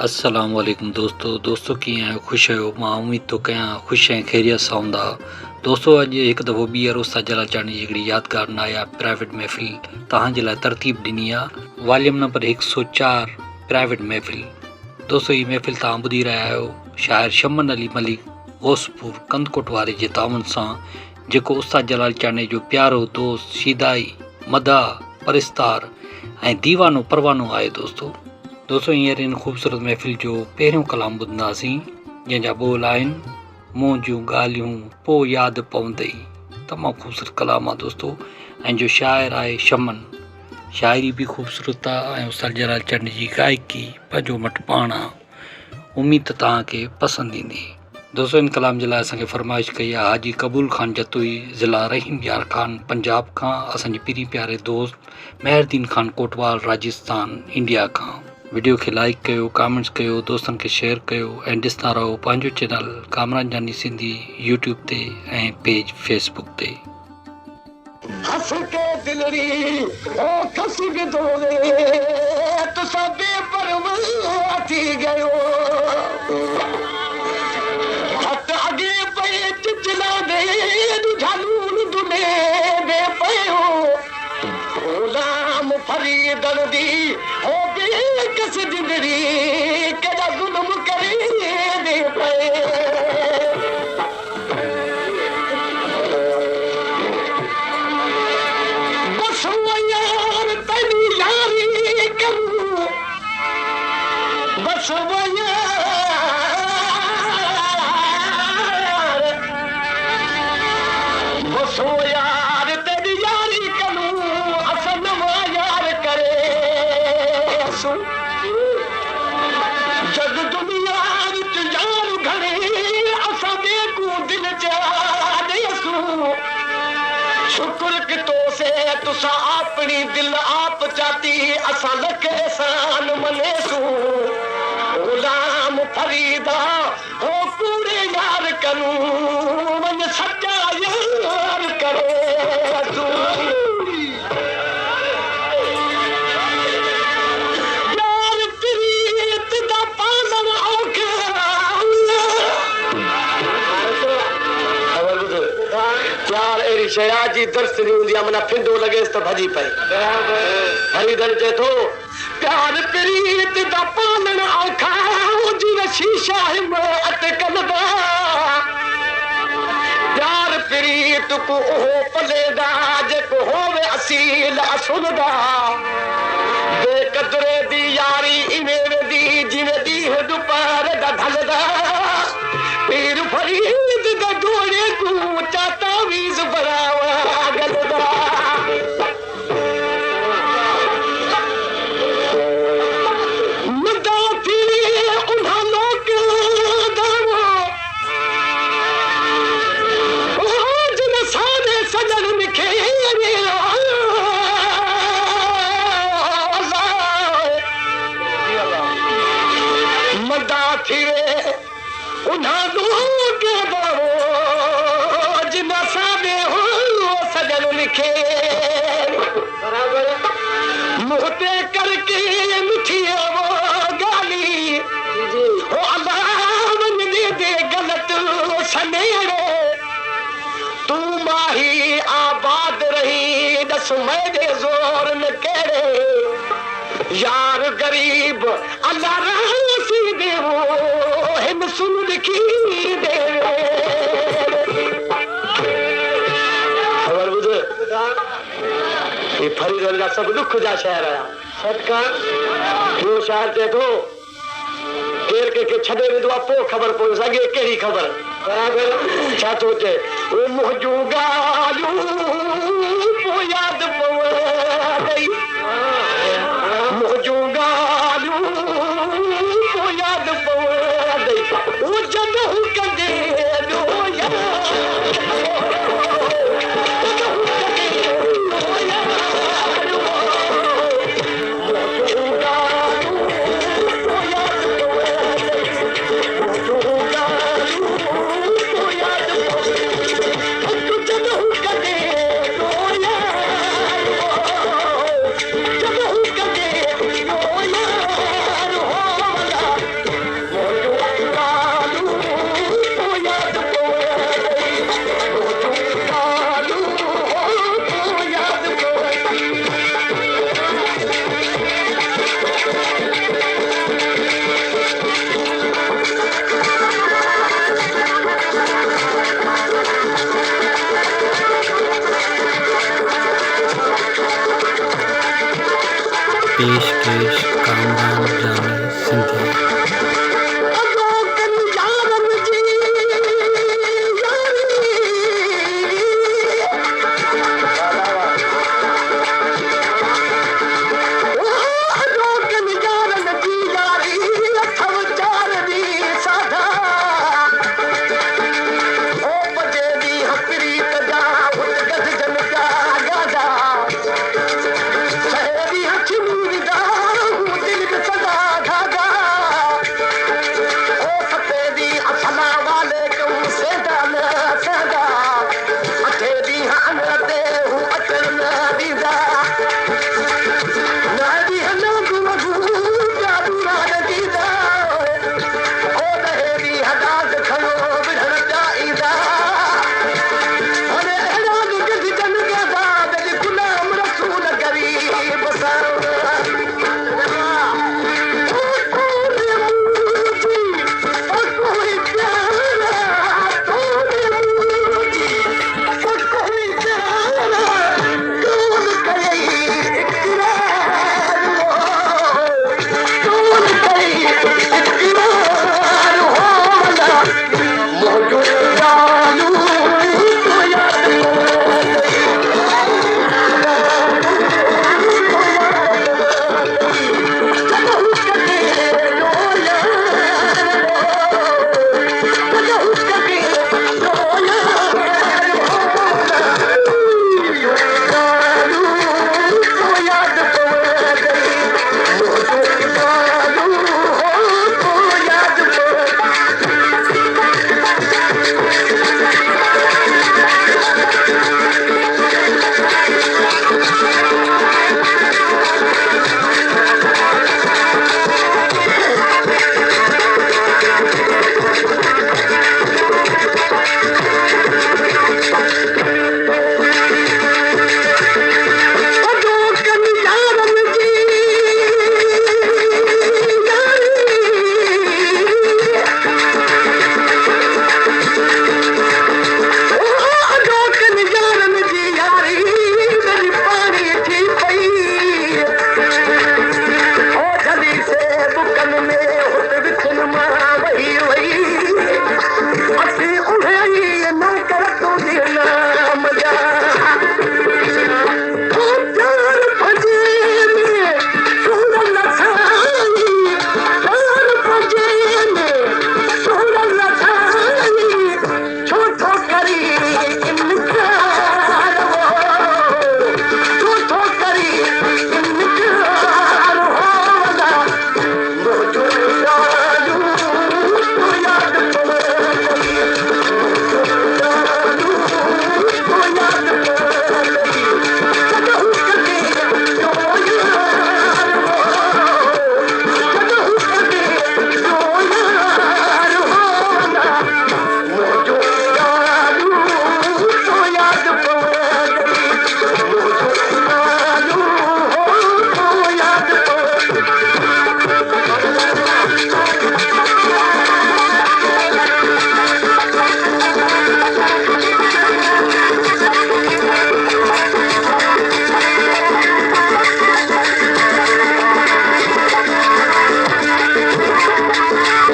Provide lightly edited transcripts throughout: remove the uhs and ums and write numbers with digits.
अस्सलाम वालेकुम दोस्तों कीअं आहियो? ख़ुशि आहियो? मां उमेद थो कयां ख़ुशि ऐं ख़ैरियत सां हूंदा। दोस्तों अॼु हिकु दफ़ो ॿीहर उस्ताद जलालचाणी जी हिकिड़ी यादगार नायाब प्राइवेट महफ़िल तव्हांजे लाइ तरतीब ॾिनी आहे। वॉल्यूम नंबर 104 प्राइवेट महफ़िल। दोस्तों हीअ महफ़िल तव्हां ॿुधी रहिया आहियो शाइर शमन अली मलिक गौसपुर कंदकोट वारे जे ताउन सां, जेको उस्ताद जलालचाणी जो प्यारो दोस्त शीदाई मदा परिस्तार ऐं दीवानो परवानो आहे। दोस्तों हींअर इन ख़ूबसूरत महफ़िल जो पहिरियों कलाम ॿुधंदासीं, जंहिंजा ॿोल आहिनि मूं जूं ॻाल्हियूं पोइ यादि पवंदई। तमामु ख़ूबसूरत कलाम आहे दोस्तों, ऐं जो शाइर आहे शमन। शाइरी बि ख़ूबसूरत आहे ऐं उस्ताद जलालचाणी जी गायकी पंहिंजो मट पाण आहे। उमेद त तव्हांखे पसंदि ईंदी। दोस्तों इन कलाम जे लाइ असांखे फरमाइश कई आहे हाजी कबूल ख़ान जतोई, ज़िला रहीम यार ख़ान पंजाब खां, असांजे पीरी प्यारे दोस्त मेहरदीन ख़ान कोटवाल राजस्थान इंडिया खां। वीडियो खे लाइक कयो, कमेंट्स कयो, दोस्तनि खे शेयर कयो ऐं ॾिसंदा रहो पंहिंजो चैनल कामरान जानी सिंधी यूट्यूब ते ऐं पेज फेसबुक ते। हस के दिलरी ओ खसी के दोले तो सबे परवाह थी गयो हट आगे पे चिचला दे झालून दुने दे पयो गुलाम फरीद दी हो बे कस दिलरी केदा जुल्म करे दे पे शुक्र कि तो से तुसा अपनी दिल आप चाहती असा लख एहसान मने सू गुलाम फरीदा हो पूरे यार करू मन सच्चा यार करे तू यार प्रीत दा पालन औखा यार एरी शया जी दर्श नहीं हुंदी मना फिंदो लगेस तो भजी पई फरीदन जे तो प्यार प्रीत दा पालन औखा जिवे शीशा हिम्मत कलदा प्यार प्रीत को ओ पलेदा जेको होवे असील असुलदा बेकदरे दी यारी इवे दी जिवे दी दुपार दा ढलदा पीर फरीद दा डोले को चाता वीज बरावा गलदा मदा थी उन्हा लोग दावो ओ जिन सारे सजन मिखे मदा थी उन्हा लोग दावो जिन सारे हो सजन लिखे मुहते करके मिठी वो गाली हो अल्लाह मन दे गलत सनेरे तू माही आबाद रही दस मेरे जोर न करे यार गरीब अल्लाह रासी देवो हिम सुन लिखी देवे खबर बुझ ये फरीदन का सब दुख जा शहर आया सटका जो शहर ते तो केर के छडे विदो आपो खबर पो सके केड़ी खबर बराबर छा सोचे ओ मुजू गालू पो याद पवे मुजू गालू पो याद पवे ओ जदो कंदे लो पेशकेश कामरान जानी सिंधिया।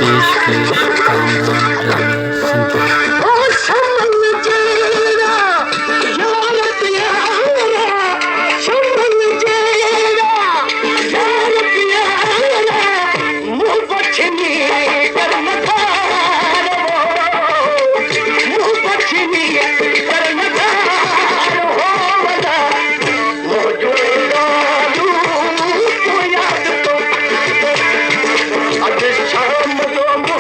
पेशकेश कामरान जानी सिंधिया। शाम